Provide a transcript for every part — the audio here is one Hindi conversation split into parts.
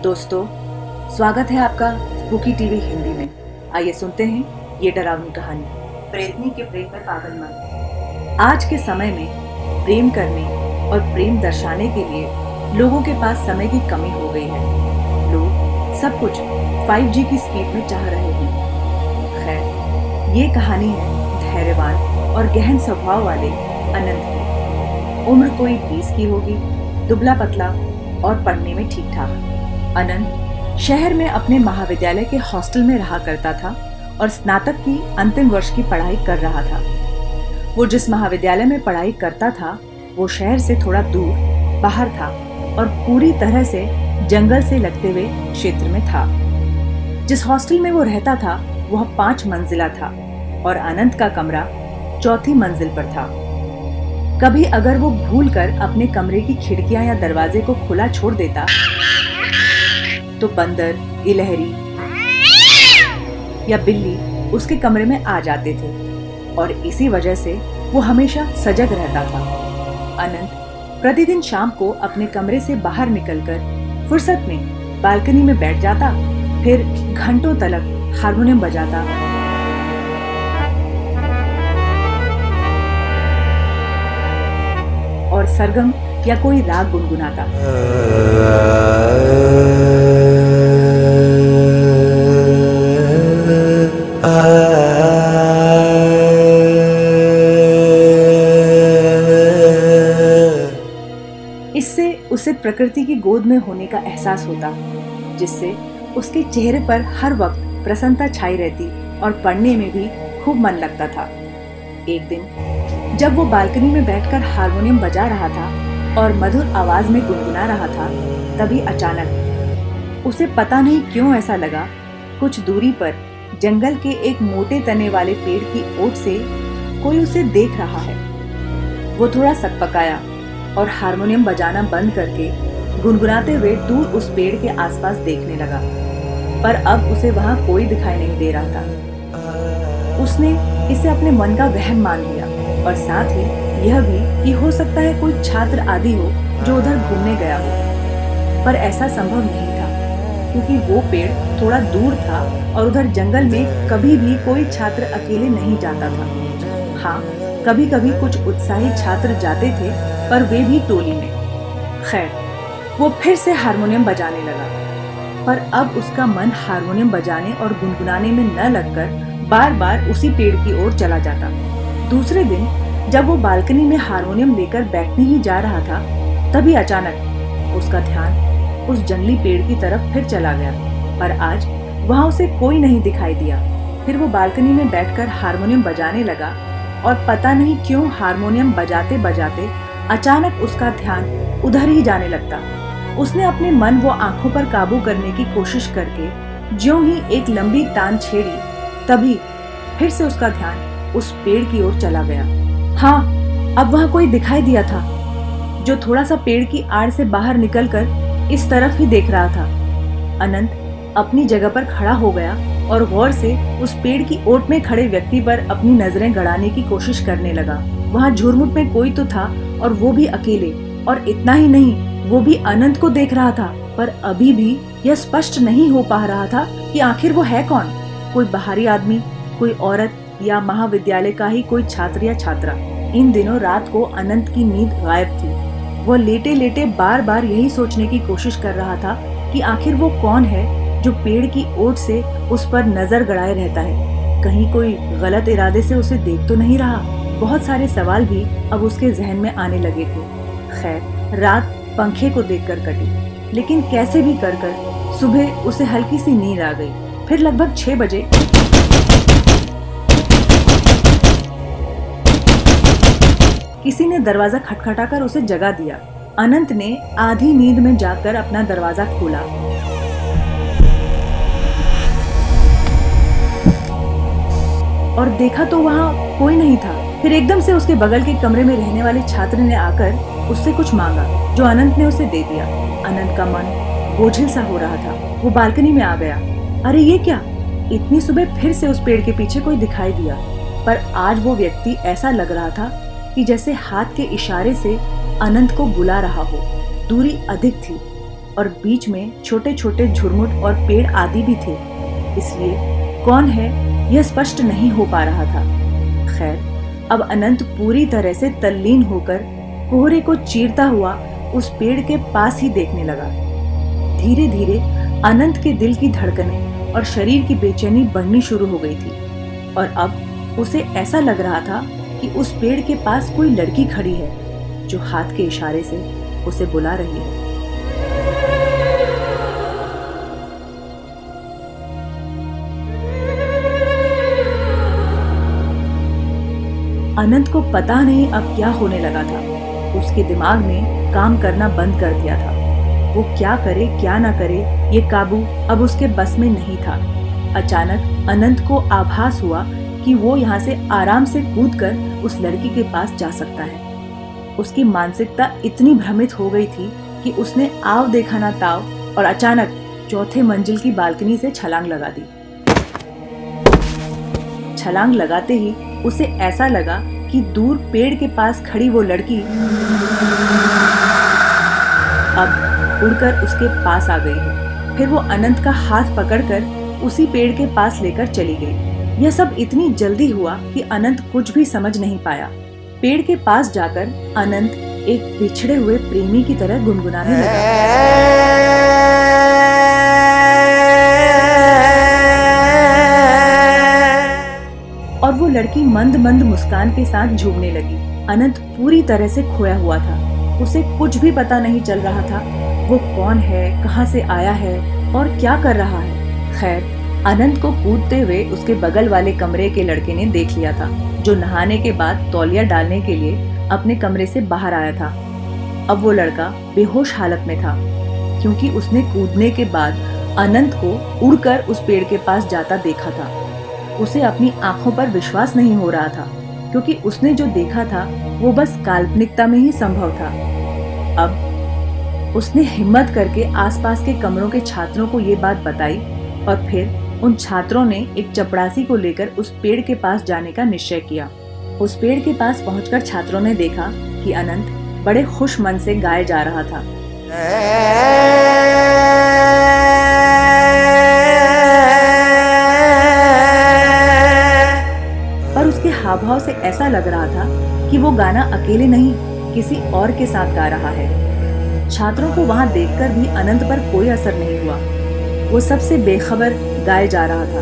दोस्तों, स्वागत है आपका स्पूकी टीवी हिंदी में। आइए सुनते हैं ये डरावनी कहानी, प्रेतनी के प्रेम में पागल मन। आज के समय में प्रेम करने और प्रेम दर्शाने के लिए लोगों के पास समय की कमी हो गई है। लोग सब कुछ 5G की स्पीड में चाह रहे हैं। खैर, ये कहानी है धैर्यवान और गहन स्वभाव वाले अनंत की। उम्र कोई 20 की होगी, दुबला पतला और पढ़ने में ठीक ठाक। अनंत शहर में अपने महाविद्यालय के हॉस्टल में रहा करता था और स्नातक की अंतिम वर्ष की पढ़ाई कर रहा था। वो जिस महाविद्यालय में पढ़ाई करता था वो शहर से थोड़ा दूर बाहर था और पूरी तरह से जंगल से लगते हुए क्षेत्र में था। जिस हॉस्टल में वो रहता था वह 5 मंजिला था और अनंत का कमरा 4थी मंजिल पर था। कभी अगर वो भूलकर अपने कमरे की खिड़कियां या दरवाजे को खुला छोड़ देता तो बंदर, गिलहरी या बिल्ली उसके कमरे में आ जाते थे और इसी वजह से वो हमेशा सजग रहता था। अनंत प्रतिदिन शाम को अपने कमरे से बाहर निकलकर फुर्सत में बालकनी में बैठ जाता, फिर घंटों तक हारमोनियम बजाता और सरगम या कोई राग गुनगुनाता। इससे उसे प्रकृति की गोद में होने का एहसास होता, जिससे उसके चेहरे पर हर वक्त प्रसन्नता छाई रहती और पढ़ने में भी खूब मन लगता था। एक दिन जब वो बालकनी में बैठकर हारमोनियम बजा रहा था और मधुर आवाज में गुनगुना रहा था, तभी अचानक उसे पता नहीं क्यों ऐसा लगा, कुछ दूरी पर जंगल के एक मोटे तने वाले पेड़ की ओट से कोई उसे देख रहा है। वो थोड़ा सकपकाया और हारमोनियम बजाना बंद करके गुनगुनाते हुए दूर उस पेड़ के आसपास देखने लगा, पर अब उसे वहां कोई दिखाई नहीं दे रहा था। उसने इसे अपने मन का वहम मान लिया और साथ ही यह भी कि हो सकता है कोई छात्र आदि हो जो उधर घूमने गया हो, पर ऐसा संभव नहीं था क्योंकि वो पेड़ थोड़ा दूर था और उधर जंगल में कभी भी कोई छात्र अकेले नहीं जाता था। हाँ, कभी कभी कुछ उत्साही छात्र जाते थे, पर वे भी टोली में। खैर, वो फिर से हारमोनियम बजाने लगा, पर अब उसका मन हारमोनियम बजाने और गुनगुनाने में न लगकर बार बार उसी पेड़ की ओर चला जाता। दूसरे दिन जब वो बालकनी में हारमोनियम लेकर बैठने ही जा रहा था, तभी अचानक उसका ध्यान उस जंगली पेड़ की तरफ फिर चला गया, पर आज वहां उसे कोई नहीं दिखाई दिया। फिर वो बालकनी में बैठकर हारमोनियम बजाने लगा और पता नहीं क्यों हारमोनियम बजाते बजाते अचानक उसका ध्यान उधर ही जाने लगता। उसने अपने मन व आंखों पर काबू करने की कोशिश करके ज्यों ही एक लंबी तान छेड़ी, तभी फिर से उसका ध्यान उस पेड़ की ओर चला गया। हाँ, अब वहां कोई दिखाई दिया था जो थोड़ा सा पेड़ की आड़ से बाहर निकलकर इस तरफ ही देख रहा था। अनंत अपनी जगह पर खड़ा हो गया और गौर से उस पेड़ की ओट में खड़े व्यक्ति पर अपनी नजरें गड़ाने की कोशिश करने लगा। वहां झुरमुट में कोई तो था और वो भी अकेले, और इतना ही नहीं, वो भी अनंत को देख रहा था, पर अभी भी यह स्पष्ट नहीं हो पा रहा था कि आखिर वो है कौन। कोई बाहरी आदमी, कोई औरत या महाविद्यालय का ही कोई छात्र या छात्रा। इन दिनों रात को अनंत की नींद गायब थी। वह लेटे लेटे बार बार यही सोचने की कोशिश कर रहा था कि आखिर वो कौन है जो पेड़ की ओट से उस पर नजर गड़ाए रहता है। कहीं कोई गलत इरादे से उसे देख तो नहीं रहा। बहुत सारे सवाल भी अब उसके जहन में आने लगे थे। खैर, रात पंखे को देखकर कटी, लेकिन कैसे भी कर सुबह उसे हल्की सी नींद आ गई। फिर लगभग 6 बजे किसी ने दरवाजा खटखटाकर उसे जगा दिया। अनंत ने आधी नींद में जाकर अपना दरवाजा खोला और देखा तो वहां कोई नहीं था। फिर एकदम से उसके बगल के कमरे में रहने वाले छात्र ने आकर उससे कुछ मांगा, जो अनंत ने उसे दे दिया। अनंत का मन बोझिल सा हो रहा था। वो बालकनी में आ गया। अरे ये क्या, इतनी सुबह फिर से उस पेड़ के पीछे कोई दिखाई दिया, पर आज वो व्यक्ति ऐसा लग रहा था कि जैसे हाथ के इशारे से अनंत को बुला रहा हो। दूरी अधिक थी, और बीच में छोटे छोटे झुरमुट और पेड़ आदि भी थे, इसलिए कौन है यह स्पष्ट नहीं हो पा रहा था। खैर, अब अनंत पूरी तरह से तल्लीन होकर कोहरे को चीरता हुआ उस पेड़ के पास ही देखने लगा। धीरे धीरे अनंत के दिल की धड़कनें और शरीर की बेचैनी बढ़नी शुरू हो गई थी और अब उसे ऐसा लग रहा था कि उस पेड़ के पास कोई लड़की खड़ी है जो हाथ के इशारे से उसे बुला रही है। अनंत को पता नहीं अब क्या होने लगा था। उसके दिमाग ने काम करना बंद कर दिया था। वो क्या करे क्या ना करे ये काबू अब उसके बस में नहीं था। अचानक अनंत को आभास हुआ कि वो यहाँ से आराम से कूदकर उस लड़की के पास जा सकता है। उसकी मानसिकता इतनी भ्रमित हो गई थी कि उसने आव देखा ना ताव और अचानक चौथे मंजिल की बालकनी से छलांग लगा दी। छलांग लगाते ही उसे ऐसा लगा कि दूर पेड़ के पास खड़ी वो लड़की अब उड़कर उसके पास आ गई है। फिर वो अनंत का हाथ पकड़कर उसी पेड़ के पास लेकर चली गई। यह सब इतनी जल्दी हुआ कि अनंत कुछ भी समझ नहीं पाया। पेड़ के पास जाकर अनंत एक बिछड़े हुए प्रेमी की तरह गुनगुनाने लगा। और वो लड़की मंद मंद मुस्कान के साथ झूमने लगी। अनंत पूरी तरह से खोया हुआ था। उसे कुछ भी पता नहीं चल रहा था वो कौन है, कहाँ से आया है और क्या कर रहा है। खैर, अनंत को कूदते हुए उसके बगल वाले कमरे के लड़के ने देख लिया था, जो नहाने के बाद तौलिया डालने के लिए अपने कमरे से बाहर आया था। अब वो लड़का बेहोश हालत में था, क्योंकि उसने कूदने के बाद अनंत को उड़कर उस पेड़ के पास जाता देखा था। उसे अपनी आंखों पर विश्वास नहीं हो रहा था, क्योंकि उसने जो देखा था वो बस काल्पनिकता में ही संभव था। अब उसने हिम्मत करके आसपास के कमरों के छात्रों को ये बात बताई और फिर उन छात्रों ने एक चपरासी को लेकर उस पेड़ के पास जाने का निश्चय किया। उस पेड़ के पास पहुंचकर छात्रों ने देखा कि अनंत बड़े खुश मन से गाए जा रहा था। पर उसके हाव भाव से ऐसा लग रहा था कि वो गाना अकेले नहीं, किसी और के साथ गा रहा है। छात्रों को वहां देखकर भी अनंत पर कोई असर नहीं हुआ। वो सबसे बेखबर गाए जा रहा था।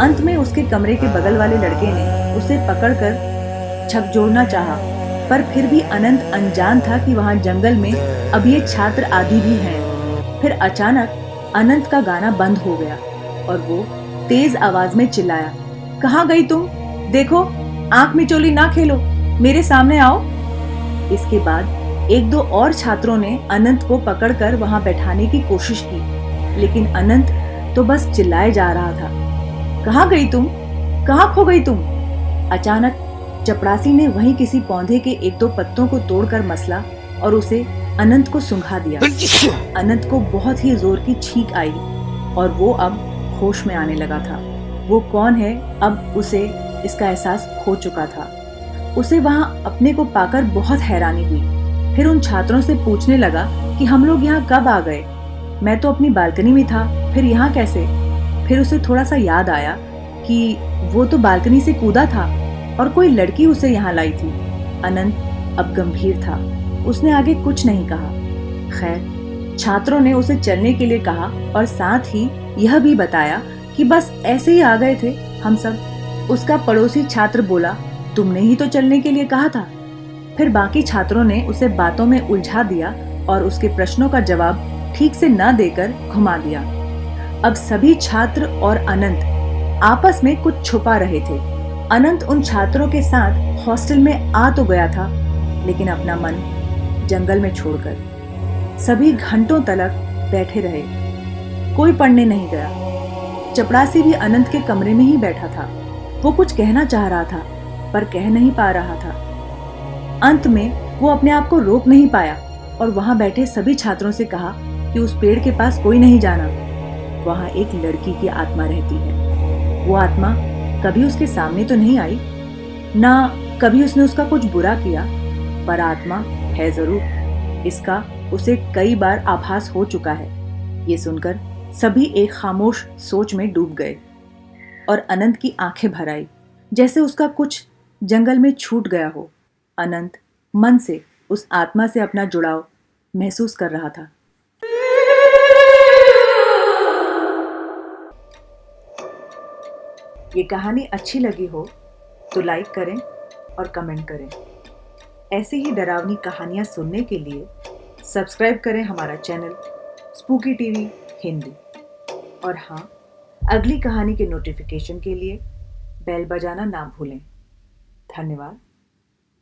अंत में उसके कमरे के बगल वाले लड़के ने उसे पकड़कर झकझोरना चाहा, पर फिर भी अनंत अनजान था कि वहां जंगल में अब ये छात्र आदि भी हैं। फिर अचानक अनंत का गाना बंद हो गया और वो तेज आवाज में चिल्लाया, कहाँ गई तुम? देखो, आंख मिचोली ना खेलो, मेरे सामने आओ। इसके बाद एक दो और छात्रों ने अनंत को पकड़कर वहां बैठाने की कोशिश की, लेकिन अनंत तो बस चिल्लाए जा रहा था, कहाँ गई तुम? कहाँ खो गई तुम? अचानक चपरासी ने वहीं किसी पौधे के एक दो पत्तों को तोड़कर मसला और उसे अनंत को सुंघा दिया। अनंत को बहुत ही जोर की छींक आई और वो अब होश में आने लगा था। वो कौन है अब उसे इसका एहसास हो चुका था। उसे वहां अपने को पाकर बहुत हैरानी हुई। फिर उन छात्रों से पूछने लगा कि हम लोग यहाँ कब आ गए? मैं तो अपनी बालकनी में था, फिर यहाँ कैसे? फिर उसे थोड़ा सा याद आया कि वो तो बालकनी से कूदा था और कोई लड़की उसे यहाँ लाई थी। अनंत अब गंभीर था, उसने आगे कुछ नहीं कहा। खैर, छात्रों ने उसे चलने के लिए कहा और साथ ही यह भी बताया कि बस ऐसे ही आ गए थे हम सब। उसका पड़ोसी छात्र बोला, तुमने ही तो चलने के लिए कहा था। फिर बाकी छात्रों ने उसे बातों में उलझा दिया और उसके प्रश्नों का जवाब ठीक से न देकर घुमा दिया। अब सभी छात्र और अनंत आपस में कुछ छुपा रहे थे। अनंत उन छात्रों के साथ हॉस्टल में आ तो गया था, लेकिन अपना मन जंगल में छोड़कर सभी घंटों तलक बैठे रहे। कोई पढ़ने नहीं गया। चपरासी भी अनंत के कमरे में ही बैठा था। वो कुछ कहना चाह रहा था, पर कह नहीं पा रहा था। अंत में वो अपने आप को रोक नहीं पाया और वहां बैठे सभी छात्रों से कहा कि उस पेड़ के पास कोई नहीं जाना। वहां एक लड़की की आत्मा रहती है। वो आत्मा कभी उसके सामने तो नहीं आई, ना कभी उसने उसका कुछ बुरा किया, पर आत्मा है जरूर। इसका उसे कई बार आभास हो चुका है। ये सुनकर सभी एक खामोश सोच में डूब गए और अनंत की आंखें भर आई, जैसे उसका कुछ जंगल में छूट गया हो। अनंत मन से उस आत्मा से अपना जुड़ाव महसूस कर रहा था। ये कहानी अच्छी लगी हो तो लाइक करें और कमेंट करें। ऐसी ही डरावनी कहानियाँ सुनने के लिए सब्सक्राइब करें हमारा चैनल स्पूकी टीवी हिंदी। और हाँ, अगली कहानी के नोटिफिकेशन के लिए बेल बजाना ना भूलें। धन्यवाद।